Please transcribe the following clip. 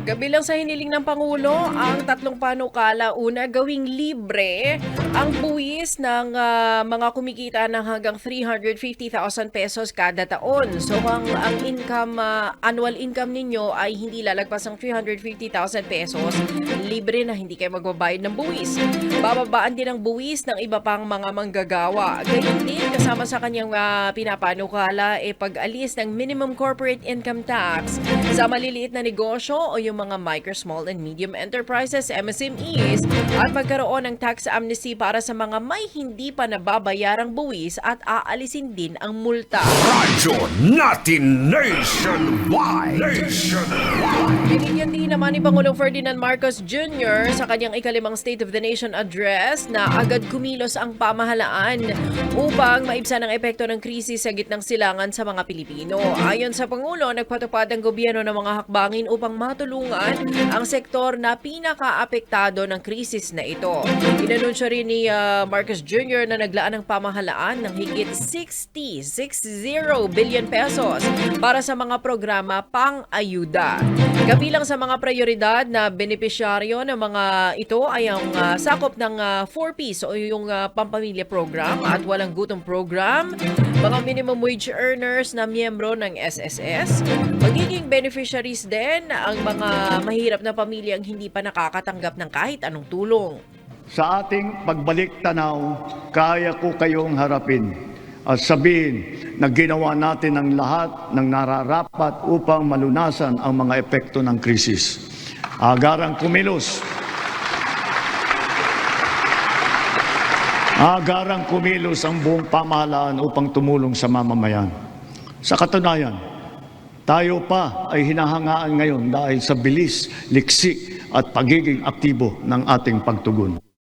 Kabilang sa hiniling ng Pangulo, ang tatlong panukala. Una, gawing libre ang buwis ng mga kumikita ng hanggang 350,000 pesos kada taon. So ang income, annual income ninyo ay hindi lalagpas ng 350,000 pesos, libre na, hindi kayo magbabayad ng buwis. Bababaan din ang buwis ng iba pang mga manggagawa. Gayun din, kasama sa kanyang pinapanukala, pag-alis ng minimum corporate income tax sa maliliit na negosyo o yung mga micro, small and medium enterprises, MSMEs, at magkaroon ng tax amnesty para sa mga may hindi pa nababayarang buwis at aalisin din ang multa. Radyo natin nationwide. Binigyan din naman ni Pangulong Ferdinand Marcos Jr. sa kanyang ikalimang State of the Nation address na agad kumilos ang pamahalaan upang maibsan ang epekto ng krisis sa gitnang silangan sa mga Pilipino. Ayon sa Pangulo, nagpatupad ang gobyerno ng mga hakbangin upang matulungan ang sektor na pinaka-apektado ng krisis na ito. Inanunsyo rin ni Marcos Jr. na naglaan ng pamahalaan ng higit 60 billion pesos para sa mga programa pang-ayuda. Kabilang sa mga prioridad na benepisyaryo ng mga ito ay ang sakop ng 4Ps o yung pampamilya program at walang gutom program, mga minimum wage earners na miyembro ng SSS, magiging beneficiaries din ang mga mahirap na pamilyang hindi pa nakakatanggap ng kahit anong tulong. Sa ating pagbalik tanaw, kaya ko kayong harapin at sabihin na ginawa natin ang lahat ng nararapat upang malunasan ang mga epekto ng krisis. Agarang kumilos. Agarang kumilos ang buong pamahalaan upang tumulong sa mamamayan. Sa katunayan, tayo pa ay hinahangaan ngayon dahil sa bilis, liksi at pagiging aktibo ng ating pagtugon.